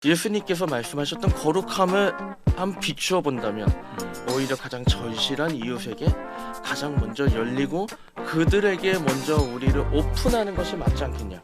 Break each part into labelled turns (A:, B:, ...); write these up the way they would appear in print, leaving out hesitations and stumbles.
A: 예수님께서 말씀하셨던 거룩함을 한번 비추어 본다면 오히려 가장 절실한 이웃에게 가장 먼저 열리고 그들에게 먼저 우리를 오픈하는 것이 맞지 않겠냐.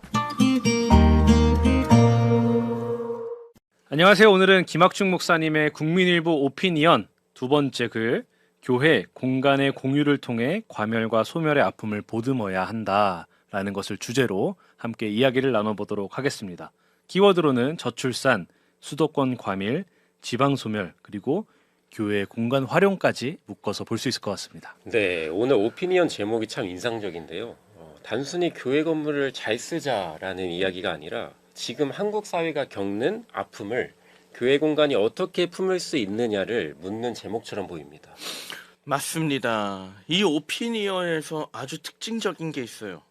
B: 안녕하세요. 오늘은 김학중 목사님의 국민일보 오피니언 두 번째 글 교회 공간의 공유를 통해 과멸과 소멸의 아픔을 보듬어야 한다라는 것을 주제로 함께 이야기를 나눠보도록 하겠습니다. 키워드로는 저출산, 수도권 과밀, 지방 소멸, 그리고 교회 공간 활용까지 묶어서 볼 수 있을 것 같습니다.
C: 네, 오늘 오피니언 제목이 참 인상적인데요. 단순히 교회 건물을 잘 쓰자라는 이야기가 아니라 지금 한국 사회가 겪는 아픔을 교회 공간이 어떻게 품을 수 있느냐를 묻는 제목처럼 보입니다.
A: 맞습니다. 이 오피니언에서 아주 특징적인 게 있어요.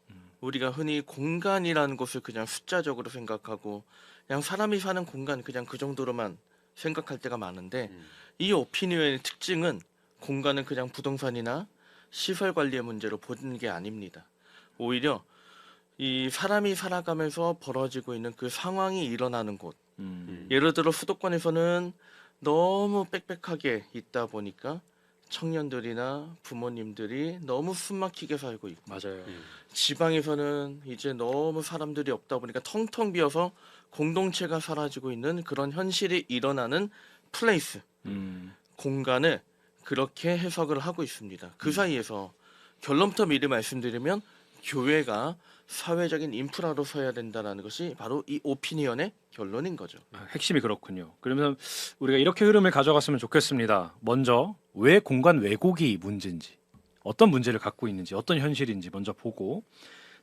A: 우리가 흔히 공간이라는 것을 그냥 숫자적으로 생각하고 그냥 사람이 사는 공간 그냥 그 정도로만 생각할 때가 많은데 이 오피니언의 특징은 공간은 그냥 부동산이나 시설 관리의 문제로 보는 게 아닙니다. 오히려 이 사람이 살아가면서 벌어지고 있는 그 상황이 일어나는 곳. 예를 들어 수도권에서는 너무 빽빽하게 있다 보니까 청년들이나 부모님들이 너무 숨막히게 살고 있고,
B: 맞아요.
A: 지방에서는 이제 너무 사람들이 없다 보니까 텅텅 비어서 공동체가 사라지고 있는 그런 현실이 일어나는 플레이스, 공간을 그렇게 해석을 하고 있습니다. 그 사이에서 결론부터 미리 말씀드리면 교회가 사회적인 인프라로 서야 된다는 것이 바로 이 오피니언의 결론인 거죠.
B: 핵심이 그렇군요. 그러면 우리가 이렇게 흐름을 가져갔으면 좋겠습니다. 먼저 왜 공간 왜곡이 문제인지, 어떤 문제를 갖고 있는지, 어떤 현실인지 먼저 보고,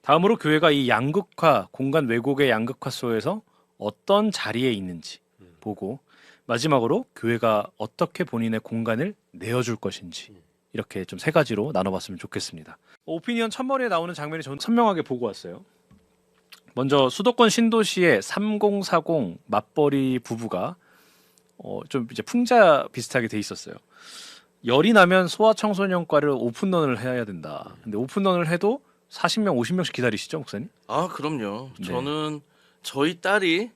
B: 다음으로 교회가 이 양극화, 공간 왜곡의 양극화 속에서 어떤 자리에 있는지 보고, 마지막으로 교회가 어떻게 본인의 공간을 내어줄 것인지, 이렇게 좀 세 가지로 나눠봤으면 좋겠습니다. 오피니언 첫머리에 나오는 장면이 저는 선명하게 보고 왔어요. 먼저 수도권 신도시의 3040 맞벌이 부부가 좀 이제 풍자 비슷하게 돼 있었어요. 열이 나면 소아청소년과를 오픈런을 해야 된다. 근데 오픈런을 해도 40명, 50명씩 기다리시죠, 목사님?
A: 아, 그럼요.
B: 네.
A: 저는 저희 딸이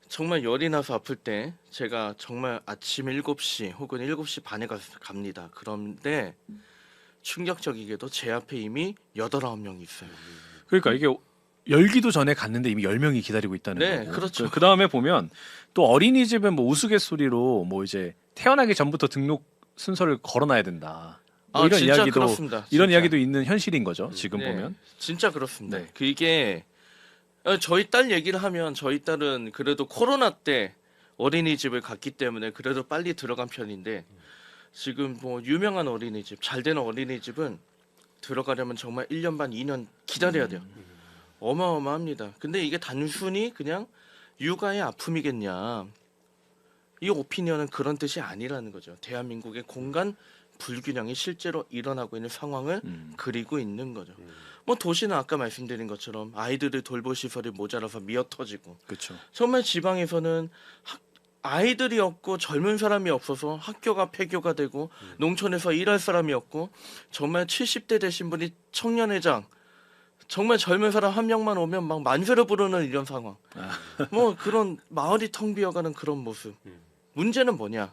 A: 정말 열이 나서 아플 때 제가 정말 아침 7시 혹은 7시 반에 갑니다. 그런데 충격적이게도 제 앞에 이미 8, 9명이 있어요.
B: 그러니까 이게 열기도 전에 갔는데 이미 10명이 기다리고 있다는
A: 네,
B: 거고.
A: 그렇죠.
B: 그 다음에 보면 또 어린이집은 뭐 우스갯소리로 뭐 이제 태어나기 전부터 등록 순서를 걸어놔야 된다. 뭐 이런
A: 진짜
B: 이야기도
A: 그렇습니다.
B: 이런
A: 진짜.
B: 이야기도 있는 현실인 거죠. 지금
A: 네,
B: 보면.
A: 진짜 그렇습니다.
B: 네.
A: 그게 저희 딸 얘기를 하면 저희 딸은 그래도 코로나 때 어린이집을 갔기 때문에 그래도 빨리 들어간 편인데 지금 뭐 유명한 어린이집, 잘 되는 어린이집은 들어가려면 정말 1년 반, 2년 기다려야 돼요. 어마어마합니다. 근데 이게 단순히 그냥 육아의 아픔이겠냐. 이 오피니언은 그런 뜻이 아니라는 거죠. 대한민국의 공간 불균형이 실제로 일어나고 있는 상황을 그리고 있는 거죠. 뭐 도시는 아까 말씀드린 것처럼 아이들을 돌볼 시설이 모자라서 미어터지고,
B: 그렇죠.
A: 정말 지방에서는 아이들이 없고 젊은 사람이 없어서 학교가 폐교가 되고 농촌에서 일할 사람이 없고 정말 70대 되신 분이 청년회장, 정말 젊은 사람 한 명만 오면 막 만세를 부르는 이런 상황. 뭐 그런 마을이 텅 비어가는 그런 모습. 문제는 뭐냐?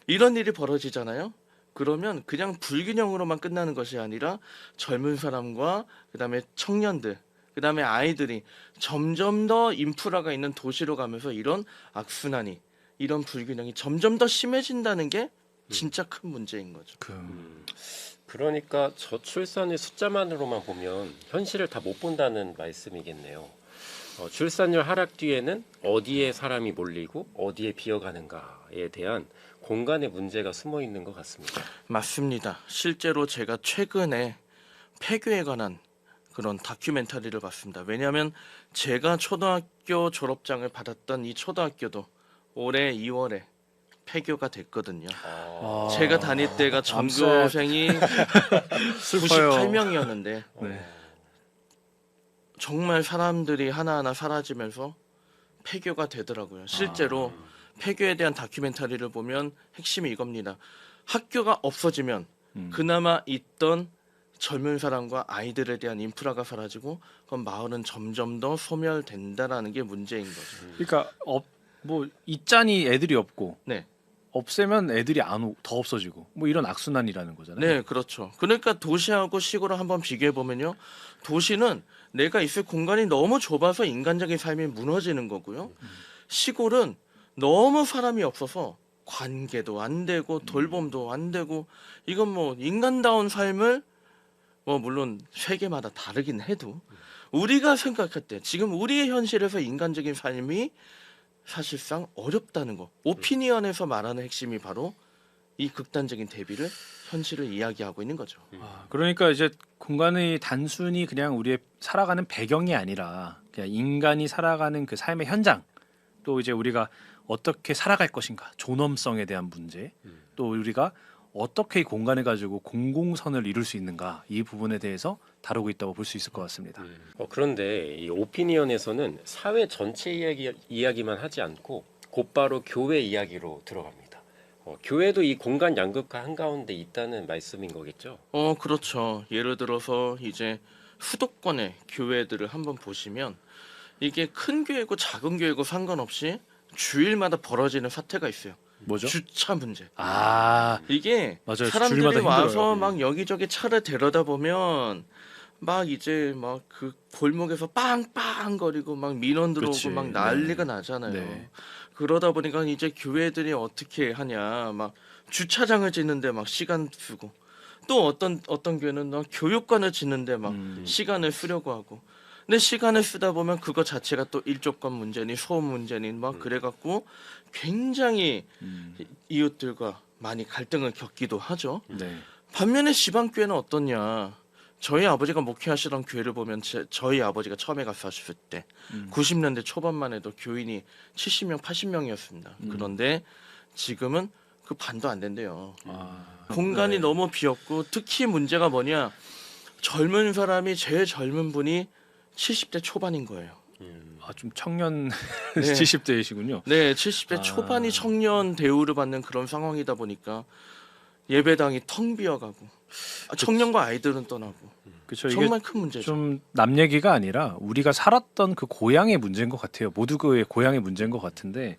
A: 이런 일이 벌어지잖아요. 그러면 그냥 불균형으로만 끝나는 것이 아니라 젊은 사람과 그다음에 청년들, 그다음에 아이들이 점점 더 인프라가 있는 도시로 가면서 이런 악순환이, 이런 불균형이 점점 더 심해진다는 게 진짜 큰 문제인 거죠.
C: 그러니까 저출산의 숫자만으로만 보면 현실을 다 못 본다는 말씀이겠네요. 출산율 하락 뒤에는 어디에 사람이 몰리고 어디에 비어가는가에 대한 공간의 문제가 숨어 있는 것 같습니다.
A: 맞습니다. 실제로 제가 최근에 폐교에 관한 그런 다큐멘터리를 봤습니다. 왜냐하면 제가 초등학교 졸업장을 받았던 이 초등학교도 올해 2월에 폐교가 됐거든요. 제가 다닐 때가 전교생이 98명이었는데
B: 네.
A: 정말 사람들이 하나하나 사라지면서 폐교가 되더라고요. 실제로 폐교에 대한 다큐멘터리를 보면 핵심이 이겁니다. 학교가 없어지면 그나마 있던 젊은 사람과 아이들에 대한 인프라가 사라지고 그럼 마을은 점점 더 소멸된다라는 게 문제인 거죠.
B: 그러니까 뭐 있자니 애들이 없고
A: 네.
B: 없애면 애들이 더 없어지고 뭐 이런 악순환이라는 거잖아요.
A: 네, 그렇죠. 그러니까 도시하고 시골을 한번 비교해 보면요. 도시는 내가 있을 공간이 너무 좁아서 인간적인 삶이 무너지는 거고요. 시골은 너무 사람이 없어서 관계도 안 되고 돌봄도 안 되고 이건 뭐 인간다운 삶을 뭐 물론 세계마다 다르긴 해도 우리가 생각할 때 지금 우리의 현실에서 인간적인 삶이 사실상 어렵다는 거. 오피니언에서 말하는 핵심이 바로 이 극단적인 대비를 현실을 이야기하고 있는 거죠.
B: 그러니까 이제 공간이 단순히 그냥 우리의 살아가는 배경이 아니라 그냥 인간이 살아가는 그 삶의 현장, 또 이제 우리가 어떻게 살아갈 것인가, 존엄성에 대한 문제, 또 우리가 어떻게 이 공간을 가지고 공공선을 이룰 수 있는가, 이 부분에 대해서 다루고 있다고 볼 수 있을 것 같습니다.
C: 그런데 이 오피니언에서는 사회 전체 이야기만 하지 않고 곧바로 교회 이야기로 들어갑니다. 교회도 이 공간 양극화 한가운데 있다는 말씀인 거겠죠?
A: 그렇죠. 예를 들어서 이제 수도권의 교회들을 한번 보시면 이게 큰 교회고 작은 교회고 상관없이 주일마다 벌어지는 사태가 있어요.
B: 뭐죠?
A: 주차 문제. 이게
B: 맞아요.
A: 사람들이
B: 주일마다
A: 와서
B: 힘들어요.
A: 막 여기저기 차를 데려다 보면 막 이제 막 그 골목에서 빵빵거리고 막 민원 들어오고
B: 그치.
A: 막 난리가
B: 네.
A: 나잖아요.
B: 네.
A: 그러다 보니까 이제 교회들이 어떻게 하냐 막 주차장을 짓는데 막 시간 쓰고 또 어떤 교회는 막 교육관을 짓는데 막 시간을 쓰려고 하고 근데 시간을 쓰다 보면 그거 자체가 또 일조권 문제니 소음 문제니 막 그래갖고 굉장히 이웃들과 많이 갈등을 겪기도 하죠.
B: 네.
A: 반면에 지방교회는 어떠냐? 저희 아버지가 목회하시던 교회를 보면 저희 아버지가 처음에 가서 하셨을 때 90년대 초반만 해도 교인이 70명, 80명이었습니다. 그런데 지금은 그 반도 안 된대요. 공간이 너무 비었고 특히 문제가 뭐냐? 젊은 사람이 제일 젊은 분이 70대 초반인 거예요.
B: 좀 청년
A: 네.
B: 70대이시군요.
A: 네, 70대 초반이 청년 대우를 받는 그런 상황이다 보니까 예배당이 텅 비어가고 청년과 아이들은 떠나고
B: 그렇죠. 이게
A: 정말 큰 문제죠.
B: 좀 남 얘기가 아니라 우리가 살았던 그 고향의 문제인 것 같아요. 모두 그 고향의 문제인 것 같은데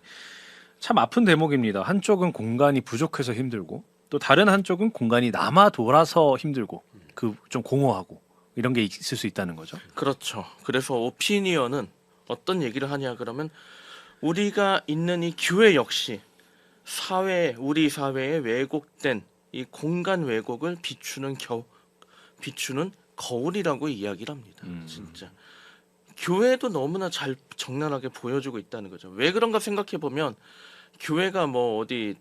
B: 참 아픈 대목입니다. 한쪽은 공간이 부족해서 힘들고 또 다른 한쪽은 공간이 남아 돌아서 힘들고 그 좀 공허하고 이런 게 있을 수 있다는 거죠.
A: 그렇죠. 그래서 오피니언은 어떤 얘기를 하냐 그러면 우리가 있는 이 교회 역시 우리 사회에 왜곡된 이 공간 왜곡을 비추는 거울이라고 이야기를 합니다. 진짜 교회도 너무나 잘 적나라하게 보여주고 있다는 거죠. 왜 그런가 생각해 보면 교회가 뭐 어디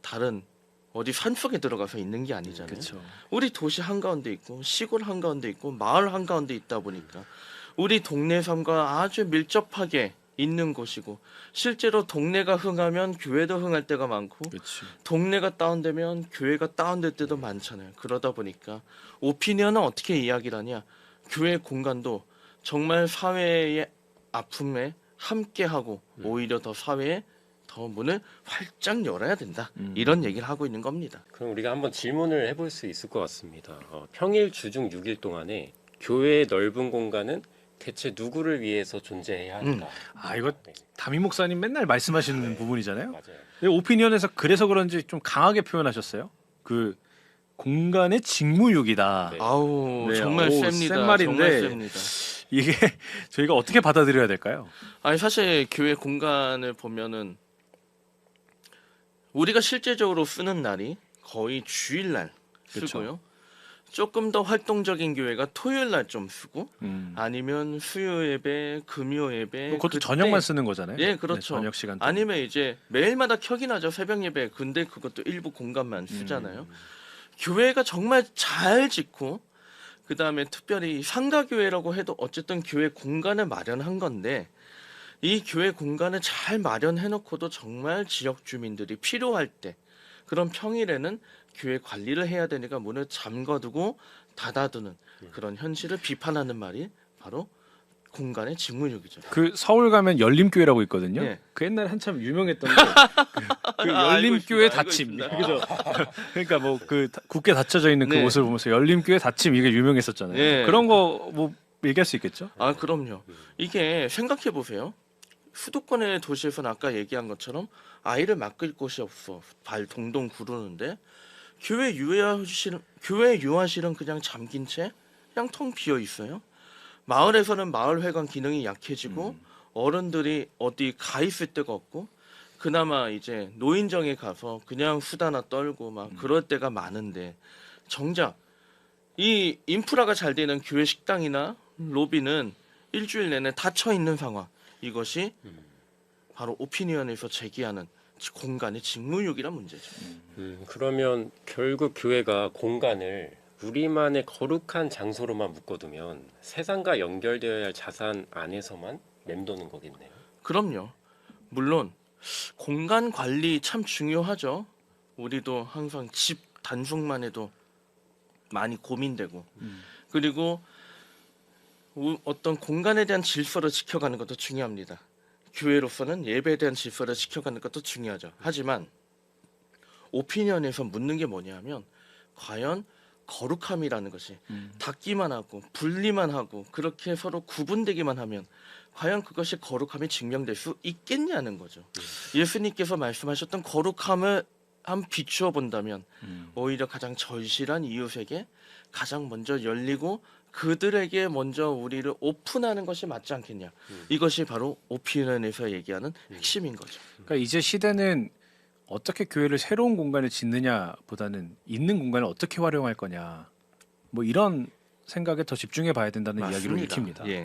A: 산속에 들어가서 있는 게 아니잖아요.
B: 그렇죠.
A: 우리 도시 한가운데 있고 시골 한가운데 있고 마을 한가운데 있다 보니까 우리 동네 삶과 아주 밀접하게 있는 곳이고 실제로 동네가 흥하면 교회도 흥할 때가 많고
B: 그렇지.
A: 동네가 다운되면 교회가 다운될 때도 많잖아요. 그러다 보니까 오피니언은 어떻게 이야기를 하냐? 교회 공간도 정말 사회의 아픔에 함께하고 오히려 더 사회에 더 문을 활짝 열어야 된다. 이런 얘기를 하고 있는 겁니다.
C: 그럼 우리가 한번 질문을 해볼 수 있을 것 같습니다. 평일 주중 6일 동안에 교회의 넓은 공간은 대체 누구를 위해서 존재해야 하는가?
B: 이거 담임 목사님 맨날 말씀하시는 부분이잖아요.
C: 맞아요.
B: 근데 오피니언에서 그래서 그런지 좀 강하게 표현하셨어요. 그 공간의 직무유기다.
C: 네.
A: 아우
B: 네,
A: 정말
B: 오,
A: 셉니다.
B: 센 말인데.
A: 정말 셉니다.
B: 이게 저희가 어떻게 받아들여야 될까요?
A: 아니 사실 교회 공간을 보면은 우리가 실제적으로 쓰는 날이 거의 주일날 쓰고요. 조금 더 활동적인 교회가 토요일날 좀 쓰고 아니면 수요 예배, 금요 예배
B: 그것도
A: 그때-
B: 저녁만 쓰는 거잖아요.
A: 예, 그렇죠.
B: 네, 저녁 시간. 동안.
A: 아니면 이제 매일마다 켜긴 하죠. 새벽 예배. 근데 그것도 일부 공간만 쓰잖아요. 교회가 정말 잘 짓고 그다음에 특별히 상가교회라고 해도 어쨌든 교회 공간을 마련한 건데 이 교회 공간을 잘 마련해 놓고도 정말 지역 주민들이 필요할 때 그런 평일에는 교회 관리를 해야 되니까 문을 잠궈두고 닫아두는 그런 현실을 비판하는 말이 바로 공간의 직무유기죠.
B: 그 서울 가면 열림교회라고 있거든요.
A: 네.
B: 그 옛날에 한참 유명했던 게 그
A: 알고
B: 열림교회
A: 있습니다. 알고
B: 닫힘.
A: 있습니다.
B: 그죠? 그러니까 뭐 그 굳게 닫혀져 있는 그
A: 네.
B: 모습을 보면서 열림교회 닫힘 이게 유명했었잖아요.
A: 네.
B: 그런 거 뭐 얘기할 수 있겠죠?
A: 아 그럼요. 이게 생각해 보세요. 수도권의 도시에서는 아까 얘기한 것처럼 아이를 맡길 곳이 없어. 발 동동 구르는데 교회 유아실은 그냥 잠긴 채 그냥 텅 비어 있어요. 마을에서는 마을회관 기능이 약해지고 어른들이 어디 가 있을 데가 없고 그나마 이제 노인정에 가서 그냥 수다나 떨고 막 그럴 때가 많은데 정작 이 인프라가 잘 되는 교회 식당이나 로비는 일주일 내내 닫혀 있는 상황. 이것이 바로 오피니언에서 제기하는 공간의 직무유기란 문제죠.
C: 그러면 결국 교회가 공간을 우리만의 거룩한 장소로만 묶어두면 세상과 연결되어야 할 자산 안에서만 맴도는 거겠네요.
A: 그럼요. 물론 공간 관리 참 중요하죠. 우리도 항상 집 단속만 해도 많이 고민되고 그리고 어떤 공간에 대한 질서를 지켜가는 것도 중요합니다. 교회로서는 예배에 대한 질서를 지켜가는 것도 중요하죠. 하지만 오피니언에서 묻는 게 뭐냐면 과연 거룩함이라는 것이 닫기만 하고 분리만 하고 그렇게 서로 구분되기만 하면 과연 그것이 거룩함이 증명될 수 있겠냐는 거죠. 예수님께서 말씀하셨던 거룩함을 한번 비추어 본다면 오히려 가장 절실한 이웃에게 가장 먼저 열리고 그들에게 먼저 우리를 오픈하는 것이 맞지 않겠냐. 이것이 바로 오피니언에서 얘기하는 핵심인 거죠.
B: 그러니까 이제 시대는 어떻게 교회를 새로운 공간을 짓느냐보다는 있는 공간을 어떻게 활용할 거냐. 뭐 이런 생각에 더 집중해 봐야 된다는 이야기로 읽힙니다.
A: 예.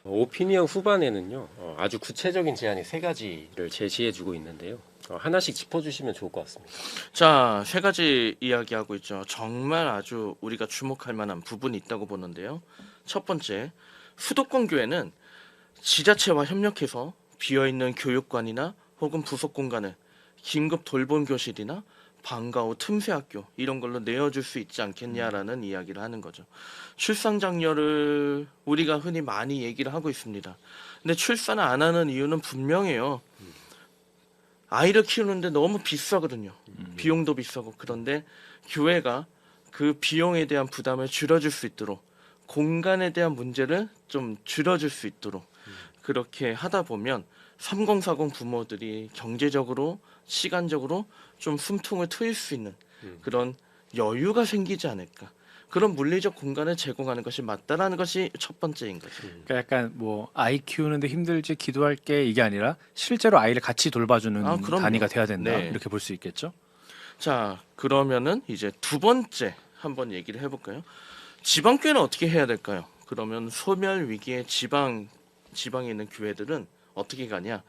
C: 오피니언 후반에는요 아주 구체적인 제안이 세 가지를 제시해주고 있는데요. 하나씩 짚어주시면 좋을 것 같습니다.
A: 자, 세 가지 이야기하고 있죠. 정말 아주 우리가 주목할 만한 부분이 있다고 보는데요. 첫 번째, 수도권 교회는 지자체와 협력해서 비어있는 교육관이나 혹은 부속 공간을 긴급 돌봄 교실이나 방과 후 틈새 학교 이런 걸로 내어줄 수 있지 않겠냐라는 이야기를 하는 거죠. 출산 장려를 우리가 흔히 많이 얘기를 하고 있습니다. 근데 출산을 안 하는 이유는 분명해요. 아이를 키우는데 너무 비싸거든요. 비용도 비싸고 그런데 교회가 그 비용에 대한 부담을 줄여줄 수 있도록 공간에 대한 문제를 좀 줄여줄 수 있도록 그렇게 하다 보면 3040 부모들이 경제적으로 시간적으로 좀 숨통을 트일 수 있는 그런 여유가 생기지 않을까. 그런 물리적 공간을 제공하는 것이 맞다라는 것이 첫 번째인 거죠.
B: 그러니까 약간 뭐 아이 키우는데 힘들지 기도할게 이게 아니라 실제로 아이를 같이 돌봐주는
A: 그럼요.
B: 단위가 돼야 된다.
A: 네.
B: 이렇게 볼 수 있겠죠.
A: 자, 그러면은 이제 두 번째 한번 얘기를 해볼까요? 지방교회는 어떻게 해야 될까요? 그러면 소멸 위기의 지방에 있는 교회들은 어떻게 가냐?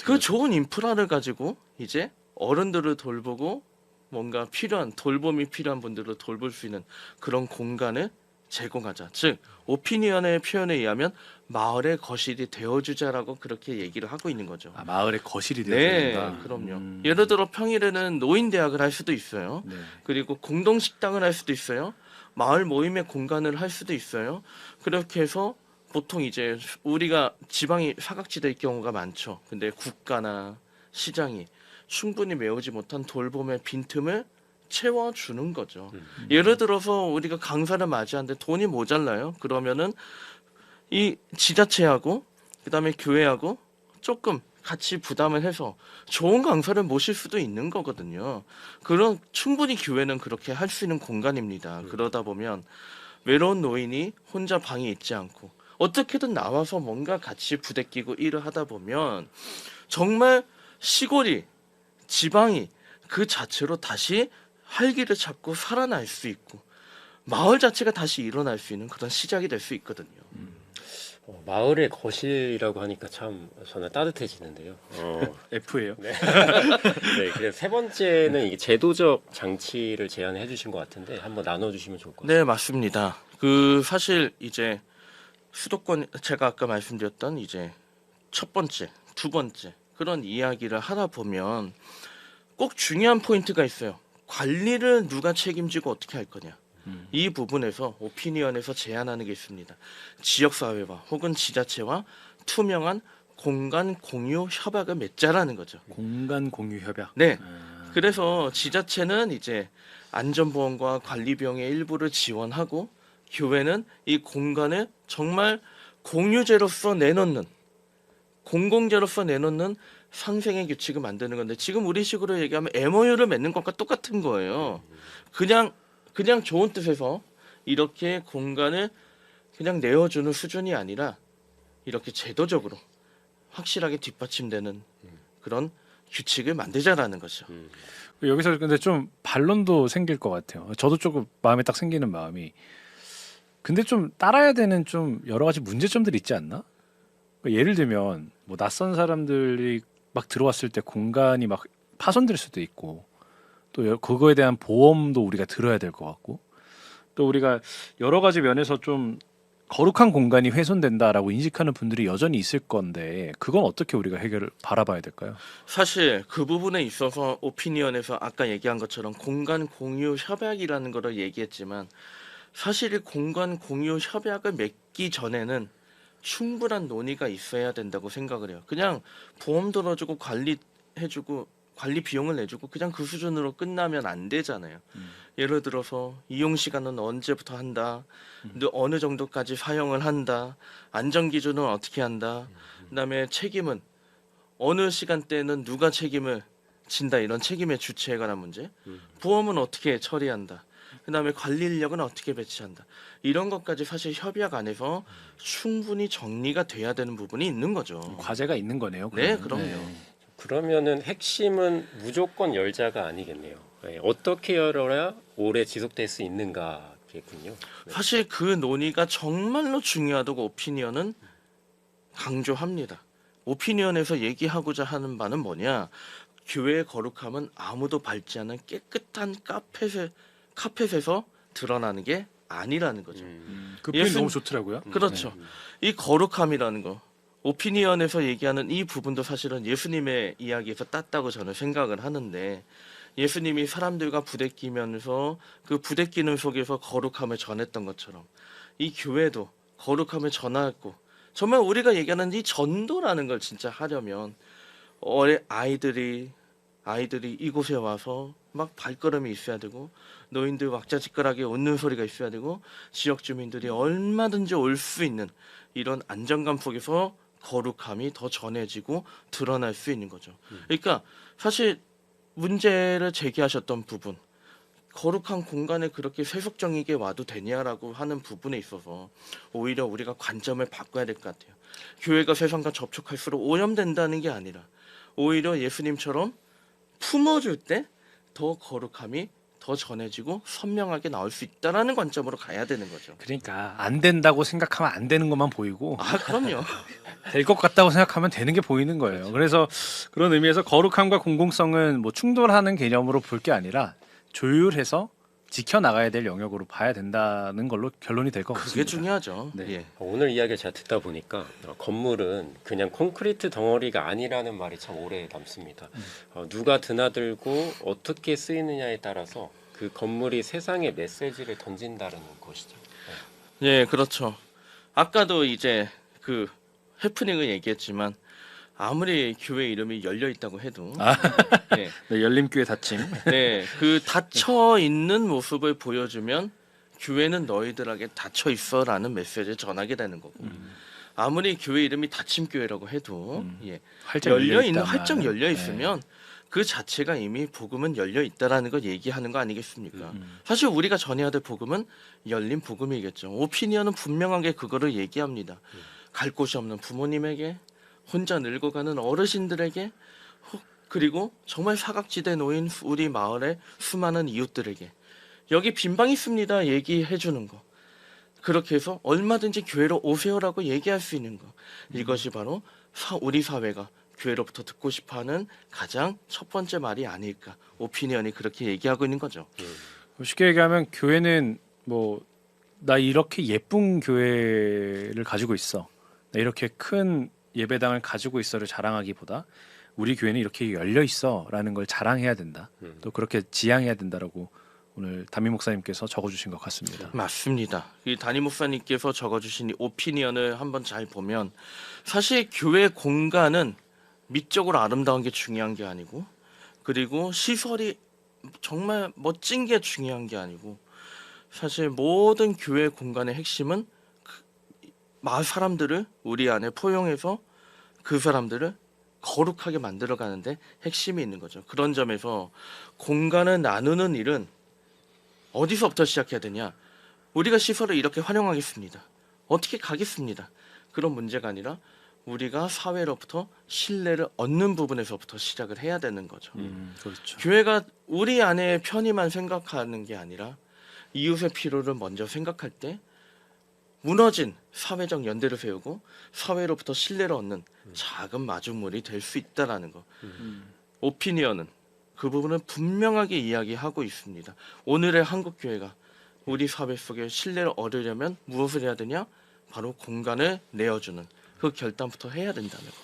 A: 그 좋은 인프라를 가지고 이제 어른들을 돌보고 뭔가 필요한 돌봄이 필요한 분들을 돌볼 수 있는 그런 공간을 제공하자. 즉 오피니언의 표현에 의하면 마을의 거실이 되어주자라고 그렇게 얘기를 하고 있는 거죠.
B: 아, 마을의 거실이 되어야
A: 네,
B: 된다.
A: 그럼요. 예를 들어 평일에는 노인 대학을 할 수도 있어요.
B: 네.
A: 그리고 공동 식당을 할 수도 있어요. 마을 모임의 공간을 할 수도 있어요. 그렇게 해서 보통 이제 우리가 지방이 사각지대일 경우가 많죠. 근데 국가나 시장이 충분히 메우지 못한 돌봄의 빈틈을 채워주는 거죠. 예를 들어서 우리가 강사를 맞이하는데 돈이 모자라요. 그러면은 이 지자체하고 그다음에 교회하고 조금 같이 부담을 해서 좋은 강사를 모실 수도 있는 거거든요. 그런 충분히 교회는 그렇게 할 수 있는 공간입니다. 그러다 보면 외로운 노인이 혼자 방에 있지 않고 어떻게든 나와서 뭔가 같이 부대끼고 일을 하다 보면 정말 시골이 지방이 그 자체로 다시 활기를 찾고 살아날 수 있고 마을 자체가 다시 일어날 수 있는 그런 시작이 될 수 있거든요.
C: 마을의 거실이라고 하니까 참 저는 따뜻해지는데요.
B: F예요.
C: 네. 네, 그래서 세 번째는 이게 제도적 장치를 제안해 주신 것 같은데 한번 나눠주시면 좋을 것 같아요.
A: 네, 맞습니다. 그 사실 이제 수도권 제가 아까 말씀드렸던 이제 첫 번째, 두 번째 그런 이야기를 하다 보면 꼭 중요한 포인트가 있어요. 관리를 누가 책임지고 어떻게 할 거냐. 이 부분에서 오피니언에서 제안하는 게 있습니다. 지역사회와 혹은 지자체와 투명한 공간 공유 협약을 맺자라는 거죠.
B: 공간 공유 협약.
A: 네. 그래서 지자체는 이제 안전보험과 관리 비용의 일부를 지원하고 교회는 이 공간을 정말 공유제로서 내놓는 공공재로서 내놓는 상생의 규칙을 만드는 건데 지금 우리식으로 얘기하면 MOU를 맺는 것과 똑같은 거예요. 그냥 좋은 뜻에서 이렇게 공간을 그냥 내어주는 수준이 아니라 이렇게 제도적으로 확실하게 뒷받침되는 그런 규칙을 만들자라는 거죠.
B: 여기서 근데 좀 반론도 생길 것 같아요. 저도 조금 마음에 딱 생기는 마음이. 근데 좀 따라야 되는 좀 여러 가지 문제점들이 있지 않나? 예를 들면 뭐 낯선 사람들이 막 들어왔을 때 공간이 막 파손될 수도 있고 또 그거에 대한 보험도 우리가 들어야 될 것 같고 또 우리가 여러 가지 면에서 좀 거룩한 공간이 훼손된다라고 인식하는 분들이 여전히 있을 건데 그건 어떻게 우리가 해결을 바라봐야 될까요?
A: 사실 그 부분에 있어서 오피니언에서 아까 얘기한 것처럼 공간 공유 협약이라는 거를 얘기했지만 사실 이 공간 공유 협약을 맺기 전에는 충분한 논의가 있어야 된다고 생각을 해요. 그냥 보험 들어주고 관리해주고 관리 비용을 내주고 그냥 그 수준으로 끝나면 안 되잖아요. 예를 들어서 이용 시간은 언제부터 한다, 어느 정도까지 사용을 한다, 안전 기준은 어떻게 한다, 그다음에 책임은 어느 시간대는 누가 책임을 진다 이런 책임의 주체에 관한 문제, 보험은 어떻게 처리한다, 그다음에 관리 인력은 어떻게 배치한다 이런 것까지 사실 협약 안에서 충분히 정리가 돼야 되는 부분이 있는 거죠.
B: 과제가 있는 거네요.
A: 네,
B: 그러면.
A: 그럼요.
C: 그러면은 핵심은 무조건 열자가 아니겠네요. 네, 어떻게 열어야 오래 지속될 수 있는가겠군요. 네.
A: 사실 그 논의가 정말로 중요하다고 오피니언은 강조합니다. 오피니언에서 얘기하고자 하는 바는 뭐냐? 교회의 거룩함은 아무도 밟지 않은 깨끗한 카펫에서 드러나는 게 아니라는 거죠.
B: 그 표현
A: 예수-
B: 너무 좋더라고요.
A: 그렇죠. 이 거룩함이라는 거. 오피니언에서 얘기하는 이 부분도 사실은 예수님의 이야기에서 땄다고 저는 생각을 하는데 예수님이 사람들과 부대끼면서 그 부대끼는 속에서 거룩함을 전했던 것처럼 이 교회도 거룩함을 전하고 정말 우리가 얘기하는 이 전도라는 걸 진짜 하려면 아이들이 이곳에 와서 막 발걸음이 있어야 되고 노인들 왁자지껄하게 웃는 소리가 있어야 되고 지역 주민들이 얼마든지 올 수 있는 이런 안정감 속에서 거룩함이 더 전해지고 드러날 수 있는 거죠. 그러니까 사실 문제를 제기하셨던 부분 거룩한 공간에 그렇게 세속적이게 와도 되냐라고 하는 부분에 있어서 오히려 우리가 관점을 바꿔야 될 것 같아요. 교회가 세상과 접촉할수록 오염된다는 게 아니라 오히려 예수님처럼 품어줄 때 더 거룩함이 더 전해지고 선명하게 나올 수 있다라는 관점으로 가야 되는 거죠.
B: 그러니까 안 된다고 생각하면 안 되는 것만 보이고
A: 아 그럼요.
B: 될 것 같다고 생각하면 되는 게 보이는 거예요. 그래서 그런 의미에서 거룩함과 공공성은 뭐 충돌하는 개념으로 볼 게 아니라 조율해서 지켜나가야 될 영역으로 봐야 된다는 걸로 결론이 될 것 같습니다.
A: 그게 중요하죠.
B: 네.
A: 예.
C: 오늘 이야기를 잘 듣다 보니까 건물은 그냥 콘크리트 덩어리가 아니라는 말이 참 오래 남습니다. 누가 드나들고 어떻게 쓰이느냐에 따라서 그 건물이 세상에 메시지를 던진다는 것이죠.
A: 예, 그렇죠. 아까도 이제 그 해프닝을 얘기했지만 아무리 교회 이름이 열려 있다고 해도 네,
B: 네, 열림교회 닫힘.
A: 네, 그 닫혀 있는 모습을 보여주면 교회는 너희들에게 닫혀 있어라는 메시지를 전하게 되는 거고 아무리 교회 이름이 닫힘교회라고 해도 예,
B: 활짝
A: 열려 있는
B: 있다만.
A: 활짝 열려
B: 네.
A: 있으면 그 자체가 이미 복음은 열려 있다라는 걸 얘기하는 거 아니겠습니까? 사실 우리가 전해야 될 복음은 열린 복음이겠죠. 오피니언은 분명하게 그거를 얘기합니다. 갈 곳이 없는 부모님에게 혼자 늙어가는 어르신들에게 그리고 정말 사각지대에 놓인 우리 마을의 수많은 이웃들에게 여기 빈방 있습니다 얘기해 주는 거 그렇게 해서 얼마든지 교회로 오세요라고 얘기할 수 있는 거 이것이 바로 우리 사회가 교회로부터 듣고 싶어하는 가장 첫 번째 말이 아닐까 오피니언이 그렇게 얘기하고 있는 거죠.
B: 쉽게 얘기하면 교회는 뭐 나 이렇게 예쁜 교회를 가지고 있어. 나 이렇게 큰 예배당을 가지고 있어를 자랑하기보다 우리 교회는 이렇게 열려 있어라는 걸 자랑해야 된다. 또 그렇게 지향해야 된다라고 오늘 담임 목사님께서 적어주신 것 같습니다.
A: 맞습니다. 이 담임 목사님께서 적어주신 이 오피니언을 한번 잘 보면 사실 교회 공간은 미적으로 아름다운 게 중요한 게 아니고 그리고 시설이 정말 멋진 게 중요한 게 아니고 사실 모든 교회 공간의 핵심은 마을 사람들을 우리 안에 포용해서 그 사람들을 거룩하게 만들어가는데 핵심이 있는 거죠. 그런 점에서 공간을 나누는 일은 어디서부터 시작해야 되냐? 우리가 시설을 이렇게 활용하겠습니다. 어떻게 가겠습니다. 그런 문제가 아니라 우리가 사회로부터 신뢰를 얻는 부분에서부터 시작을 해야 되는 거죠.
B: 그렇죠.
A: 교회가 우리 안의 편의만 생각하는 게 아니라 이웃의 필요를 먼저 생각할 때 무너진 사회적 연대를 세우고 사회로부터 신뢰를 얻는 작은 마중물이 될 수 있다라는 거. 오피니언은 그 부분을 분명하게 이야기하고 있습니다. 오늘의 한국 교회가 우리 사회 속에 신뢰를 얻으려면 무엇을 해야 되냐? 바로 공간을 내어주는 그 결단부터 해야 된다는 거.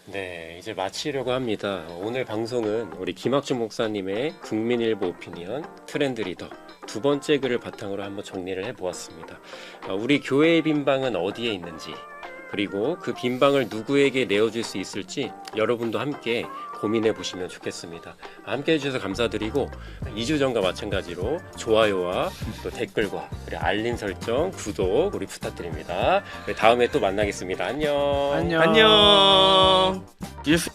C: 네, 이제 마치려고 합니다. 오늘 방송은 우리 김학준 목사님의 국민일보 오피니언 트렌드 리더 두 번째 글을 바탕으로 한번 정리를 해보았습니다. 우리 교회의 빈방은 어디에 있는지, 그리고 그 빈방을 누구에게 내어줄 수 있을지 여러분도 함께 고민해 보시면 좋겠습니다. 함께 해주셔서 감사드리고 2주 전과 마찬가지로 좋아요와 또 댓글과 그리고 알림 설정, 구독 우리 부탁드립니다. 다음에 또 만나겠습니다. 안녕.
B: 안녕.
A: 안녕. 예수